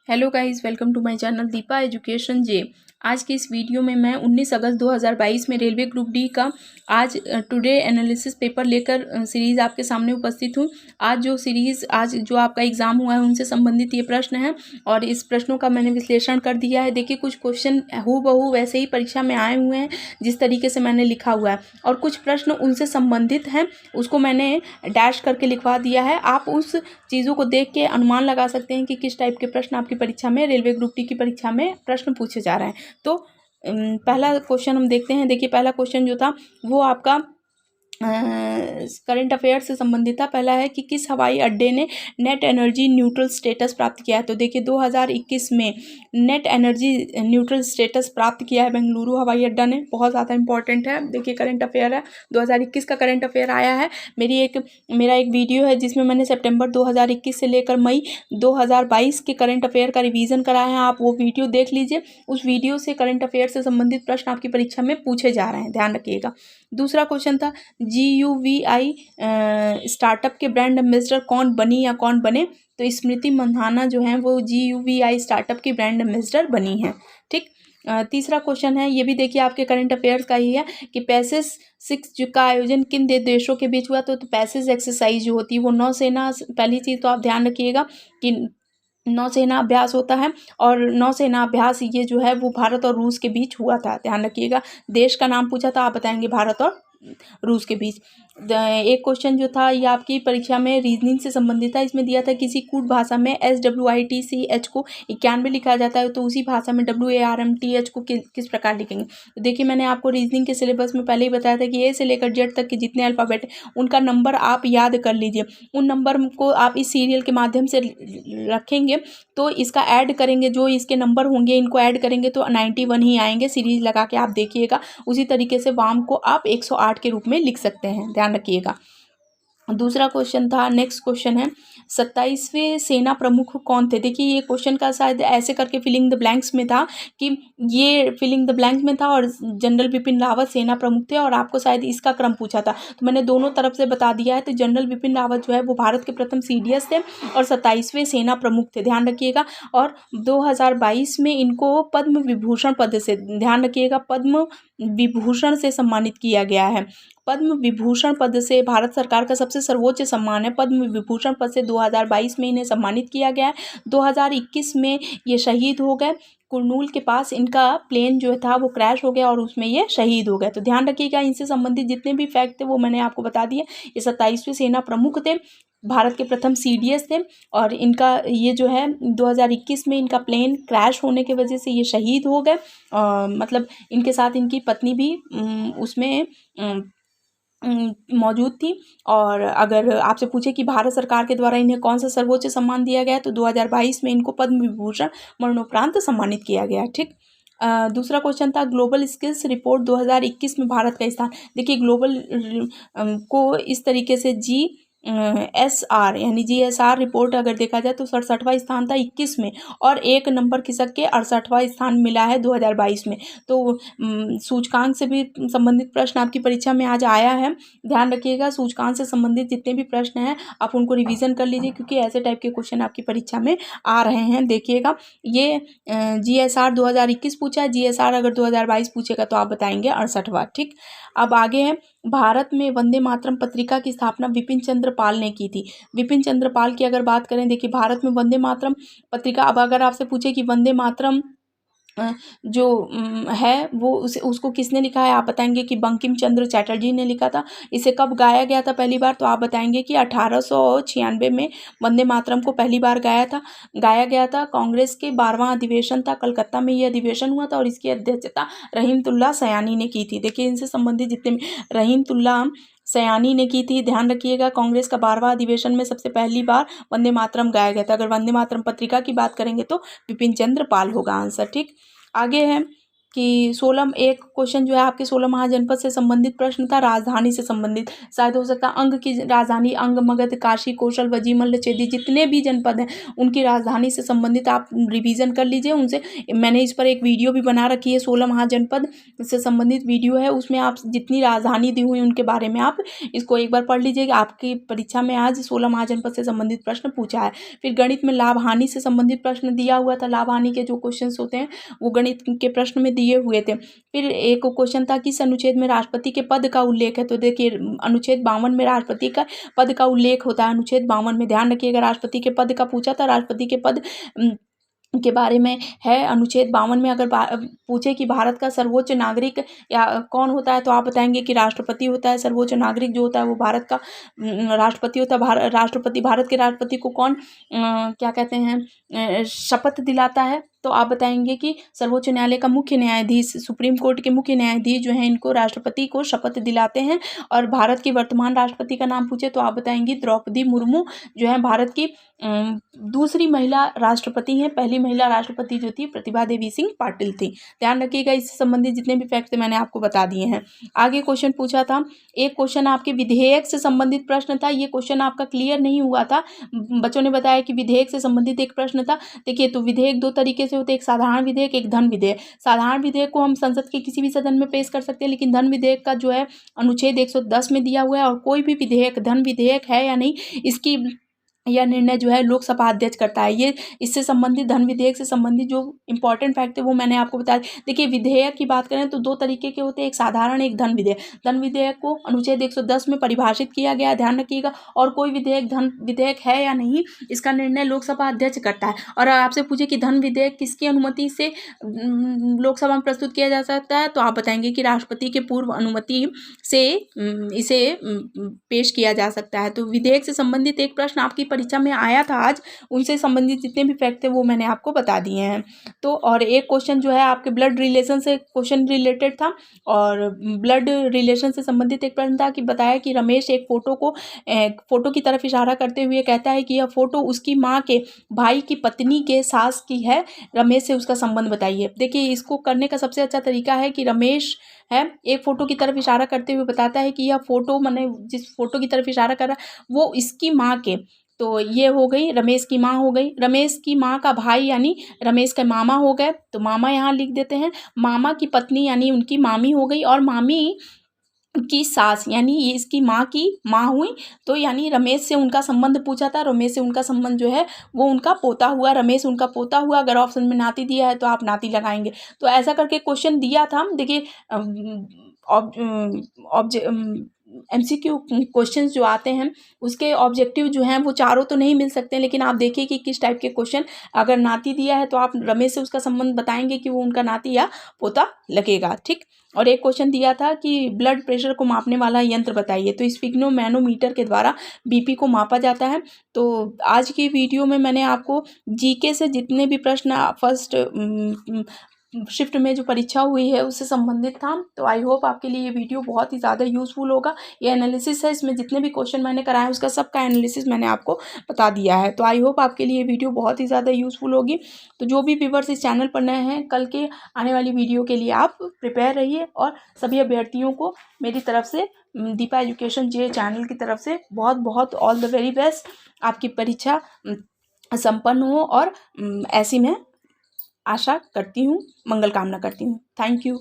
Hello guys, welcome to my channel Deepa education जे। आज की इस वीडियो में मैं 19 अगस्त 2022 में रेलवे ग्रुप डी का आज टुडे एनालिसिस पेपर लेकर सीरीज़ आपके सामने उपस्थित हूँ। आज जो आपका एग्ज़ाम हुआ है उनसे संबंधित ये प्रश्न है और इस प्रश्नों का मैंने विश्लेषण कर दिया है। देखिए, कुछ क्वेश्चन हूबहू वैसे ही परीक्षा में आए हुए हैं जिस तरीके से मैंने लिखा हुआ है, और कुछ प्रश्न उनसे संबंधित हैं, उसको मैंने डैश करके लिखवा दिया है। आप उस चीज़ों को देख के अनुमान लगा सकते हैं कि किस टाइप के प्रश्न आपकी परीक्षा में, रेलवे ग्रुप डी की परीक्षा में प्रश्न पूछे जा रहे हैं। तो पहला क्वेश्चन हम देखते हैं। देखिए, पहला क्वेश्चन जो था वो आपका करंट अफेयर से संबंधित था। पहला है कि किस हवाई अड्डे ने नेट एनर्जी न्यूट्रल स्टेटस प्राप्त किया है। तो देखिए, 2021 में नेट एनर्जी न्यूट्रल स्टेटस प्राप्त किया है बेंगलुरु हवाई अड्डा ने। बहुत ज़्यादा इंपॉर्टेंट है। देखिए, करंट अफेयर है, 2021 का करंट अफेयर आया है। मेरा एक वीडियो है जिसमें मैंने सितंबर 2021 से लेकर मई 2022 के करंट अफेयर का रिवीजन कराया है। आप वो वीडियो देख लीजिए। उस वीडियो से करंट अफेयर से संबंधित प्रश्न आपकी परीक्षा में पूछे जा रहे हैं, ध्यान रखिएगा। दूसरा क्वेश्चन था GUVI स्टार्टअप के ब्रांड एम्बेसडर कौन बनी या कौन बने। तो स्मृति मंधाना जो है वो GUVI स्टार्टअप की ब्रांड एम्बेसडर बनी है। ठीक। तीसरा क्वेश्चन है, ये भी देखिए आपके करंट अफेयर्स का ही है कि पैसेज 6 का आयोजन किन देशों के बीच हुआ। तो पैसेज एक्सरसाइज जो होती है वो नौसेना, पहली चीज़ तो आप ध्यान रखिएगा कि नौसेना अभ्यास होता है, और नौसेना अभ्यास ये जो है वो भारत और रूस के बीच हुआ था, ध्यान रखिएगा। देश का नाम पूछा था, आप बताएंगे भारत और रूस के बीच। एक क्वेश्चन जो था ये आपकी परीक्षा में रीजनिंग से संबंधित था। इसमें दिया था किसी कूट भाषा में SWITCH को 91 लिखा जाता है, तो उसी भाषा में WARMTH को किस प्रकार लिखेंगे। तो देखिए, मैंने आपको रीजनिंग के सिलेबस में पहले ही बताया था कि A से लेकर Z तक के जितने अल्फ़ाबेट उनका नंबर आप याद कर लीजिए। उन नंबर को आप इस सीरियल के माध्यम से रखेंगे, तो इसका ऐड करेंगे, जो इसके नंबर होंगे इनको ऐड करेंगे तो 91 ही आएंगे। सीरीज लगा के आप देखिएगा। उसी तरीके से वाम को आप 108 के रूप में लिख सकते हैं, ध्यान रखिएगा। दूसरा क्वेश्चन था, नेक्स्ट क्वेश्चन है 27वें सेना प्रमुख कौन थे। देखिए, ये क्वेश्चन का शायद ऐसे करके फिलिंग द ब्लैंक्स में था कि ये फिलिंग द ब्लैंक्स में था और जनरल बिपिन रावत सेना प्रमुख थे, और आपको शायद इसका क्रम पूछा था। तो मैंने दोनों तरफ से बता दिया है। तो जनरल बिपिन रावत जो है वो भारत के प्रथम CDS थे और 27वें सेना प्रमुख थे, ध्यान रखिएगा। और 2022 में इनको पद्म विभूषण पद से, ध्यान रखिएगा, पद्म विभूषण से सम्मानित किया गया है। पद्म विभूषण पद से, भारत सरकार का सबसे सर्वोच्च सम्मान है पद्म विभूषण पद से 2022 में इन्हें सम्मानित किया गया है। 2021 में ये शहीद हो गए। कुरनूल के पास इनका प्लेन जो था वो क्रैश हो गया और उसमें ये शहीद हो गए। तो ध्यान रखिएगा, इनसे संबंधित जितने भी फैक्ट थे वो मैंने आपको बता दिए। ये 27वें सेना प्रमुख थे, भारत के प्रथम CDS थे, और इनका ये जो है 2021 में इनका प्लेन क्रैश होने की वजह से ये शहीद हो गए। मतलब इनके साथ इनकी पत्नी भी उसमें मौजूद थी। और अगर आपसे पूछे कि भारत सरकार के द्वारा इन्हें कौन सा सर्वोच्च सम्मान दिया गया, तो 2022 में इनको पद्म विभूषण मरणोपरांत सम्मानित किया गया। ठीक। दूसरा क्वेश्चन था, ग्लोबल स्किल्स रिपोर्ट 2021 में भारत का स्थान। देखिए, ग्लोबल को इस तरीके से GSR यानी GSR रिपोर्ट अगर देखा जाए तो 67वां स्थान था 21 में, और एक नंबर खिसक के 68वां स्थान मिला है 2022 में। तो सूचकांक से भी संबंधित प्रश्न आपकी परीक्षा में आज आया है, ध्यान रखिएगा। सूचकांक से संबंधित जितने भी प्रश्न हैं आप उनको रिवीजन कर लीजिए, क्योंकि ऐसे टाइप के क्वेश्चन आपकी परीक्षा में आ रहे हैं। देखिएगा, ये GSR 2021 पूछा है, GSR अगर 2022 पूछेगा तो आप बताएंगे 68वां। ठीक। अब आगे है, भारत में वंदे मातरम पत्रिका की स्थापना बिपिन चंद्र पाल ने की थी। बिपिन चंद्र पाल की अगर बात करें, देखिए, भारत में वंदे मातरम पत्रिका, अब अगर आपसे पूछे कि वंदे मातरम जो है वो उसको किसने लिखा है, आप बताएंगे कि बंकिम चंद्र चटर्जी ने लिखा था। इसे कब गाया गया था पहली बार, तो आप बताएंगे कि 1896 में वंदे मातरम को पहली बार गाया गया था। कांग्रेस के 12वां अधिवेशन था, कलकत्ता में ये अधिवेशन हुआ था, और इसकी अध्यक्षता रहीमतुल्लाह सयानी ने की थी। देखिए, इनसे संबंधित जितने रहीमतुल्लाह सयानी ने की थी, ध्यान रखिएगा। कांग्रेस का 12वां अधिवेशन में सबसे पहली बार वंदे मातरम गाया गया था। अगर वंदे मातरम पत्रिका की बात करेंगे तो बिपिन चंद्र पाल होगा आंसर। ठीक। आगे है, कि 16 एक क्वेश्चन जो है आपके 16 महाजनपद से संबंधित प्रश्न था, राजधानी से संबंधित शायद हो सकता है। अंग की राजधानी, अंग, मगध, काशी, कौशल, वजी, मल्ल, चेदी, जितने भी जनपद हैं उनकी राजधानी से संबंधित आप रिवीजन कर लीजिए उनसे। मैंने इस पर एक वीडियो भी बना रखी है, 16 महाजनपद से संबंधित वीडियो है, उसमें आप जितनी राजधानी दी हुई उनके बारे में आप इसको एक बार पढ़ लीजिएगा। आपकी परीक्षा में आज 16 महाजनपद से संबंधित प्रश्न पूछा है। फिर गणित में लाभ हानि से संबंधित प्रश्न दिया हुआ था, लाभ हानि के जो क्वेश्चन होते हैं वो गणित के प्रश्न में दिए हुए थे। फिर एक क्वेश्चन था किस अनुच्छेद में राष्ट्रपति के पद का उल्लेख है, तो देखिए अनुच्छेद 52 में राष्ट्रपति का पद का उल्लेख होता है। अनुच्छेद 52 में ध्यान रखिएगा, राष्ट्रपति के पद का पूछा था, राष्ट्रपति के पद के बारे में है। अनुच्छेद 52 में अगर पूछे कि भारत का सर्वोच्च नागरिक या कौन होता है, तो आप बताएंगे कि राष्ट्रपति होता है। सर्वोच्च नागरिक जो होता है वो भारत का राष्ट्रपति होता है। राष्ट्रपति, भारत के राष्ट्रपति को कौन क्या कहते हैं, शपथ दिलाता है, तो आप बताएंगे कि सर्वोच्च न्यायालय का मुख्य न्यायाधीश, सुप्रीम कोर्ट के मुख्य न्यायाधीश जो हैं इनको राष्ट्रपति को शपथ दिलाते हैं। और भारत की वर्तमान राष्ट्रपति का नाम पूछे तो आप बताएंगी द्रौपदी मुर्मू जो है भारत की दूसरी महिला राष्ट्रपति हैं। पहली महिला राष्ट्रपति जो थी प्रतिभा देवी सिंह पाटिल थी। ध्यान रखिएगा, इससे संबंधित जितने भी फैक्ट थे मैंने आपको बता दिए हैं। आगे क्वेश्चन पूछा था, एक क्वेश्चन आपके विधेयक से संबंधित प्रश्न था। ये क्वेश्चन आपका क्लियर नहीं हुआ था, बच्चों ने बताया कि विधेयक से संबंधित एक प्रश्न था। देखिए, तो विधेयक दो तरीके से होते हैं, एक साधारण विधेयक, एक धन विधेयक। साधारण विधेयक को हम संसद के किसी भी सदन में पेश कर सकते हैं, लेकिन धन विधेयक का जो है अनुच्छेद 110 में दिया हुआ है, और कोई भी विधेयक धन विधेयक है या नहीं इसकी यह निर्णय जो है लोकसभा अध्यक्ष करता है। ये इससे संबंधित धन विधेयक से संबंधित जो इंपॉर्टेंट फैक्ट है वो मैंने आपको बताया। देखिए, विधेयक की बात करें तो दो तरीके के होते हैं, एक साधारण, एक धन विधेयक। धन विधेयक को अनुच्छेद 110 में परिभाषित किया गया है, ध्यान रखिएगा। और कोई विधेयक धन विधेयक है या नहीं इसका निर्णय लोकसभा अध्यक्ष करता है। और आपसे पूछे कि धन विधेयक किसकी अनुमति से लोकसभा में प्रस्तुत किया जा सकता है, तो आप बताएंगे कि राष्ट्रपति के पूर्व अनुमति से इसे पेश किया जा सकता है। तो विधेयक से संबंधित एक प्रश्न आपकी परीक्षा में आया था आज, उनसे संबंधित जितने भी फैक्ट थे वो मैंने आपको बता दिए हैं। तो और एक क्वेश्चन जो है आपके ब्लड रिलेशन से क्वेश्चन रिलेटेड था, और ब्लड रिलेशन से संबंधित एक प्रश्न था कि बताया कि रमेश एक फोटो की तरफ इशारा करते हुए कहता है कि यह फोटो उसकी माँ के भाई की पत्नी के सास की है, रमेश से उसका संबंध बताइए। देखिए, इसको करने का सबसे अच्छा तरीका है कि रमेश है एक फोटो की तरफ इशारा करते हुए बताता है कि यह फोटो, मैंने जिस फोटो की तरफ इशारा कर रहा है वो इसकी माँ के, तो ये हो गई रमेश की माँ हो गई। रमेश की माँ का भाई यानी रमेश के मामा हो गए, तो मामा यहाँ लिख देते हैं। मामा की पत्नी यानी उनकी मामी हो गई, और मामी की सास यानी ये इसकी माँ की माँ हुई, तो यानी रमेश से उनका संबंध पूछा था। रमेश से उनका संबंध जो है वो उनका पोता हुआ, रमेश उनका पोता हुआ। अगर ऑप्शन में नाती दिया है तो आप नाती लगाएंगे। तो ऐसा करके क्वेश्चन दिया था। देखिए, MCQ क्वेश्चंस जो आते हैं उसके ऑब्जेक्टिव जो हैं वो चारों तो नहीं मिल सकते, लेकिन आप देखिए कि किस टाइप के क्वेश्चन। अगर नाती दिया है तो आप रमेश से उसका संबंध बताएंगे कि वो उनका नाती या पोता लगेगा, ठीक। और एक क्वेश्चन दिया था कि ब्लड प्रेशर को मापने वाला यंत्र बताइए, तो स्फिग्नोमैनोमीटर के द्वारा BP को मापा जाता है। तो आज की वीडियो में मैंने आपको GK से जितने भी प्रश्न फर्स्ट शिफ्ट में जो परीक्षा हुई है उससे संबंधित था। तो आई होप आपके लिए ये वीडियो बहुत ही ज़्यादा यूज़फुल होगा। ये एनालिसिस है, इसमें जितने भी क्वेश्चन मैंने कराए उसका सबका एनालिसिस मैंने आपको बता दिया है। तो आई होप आपके लिए ये वीडियो बहुत ही ज़्यादा यूज़फुल होगी। तो जो भी व्यूअर्स इस चैनल पर नए हैं, कल के आने वाली वीडियो के लिए आप प्रिपेयर रहिए, और सभी अभ्यर्थियों को मेरी तरफ से, दीपा एजुकेशन जे चैनल की तरफ से बहुत बहुत ऑल द वेरी बेस्ट। आपकी परीक्षा संपन्न हो, और ऐसी में आशा करती हूँ, मंगल कामना करती हूँ। Thank you.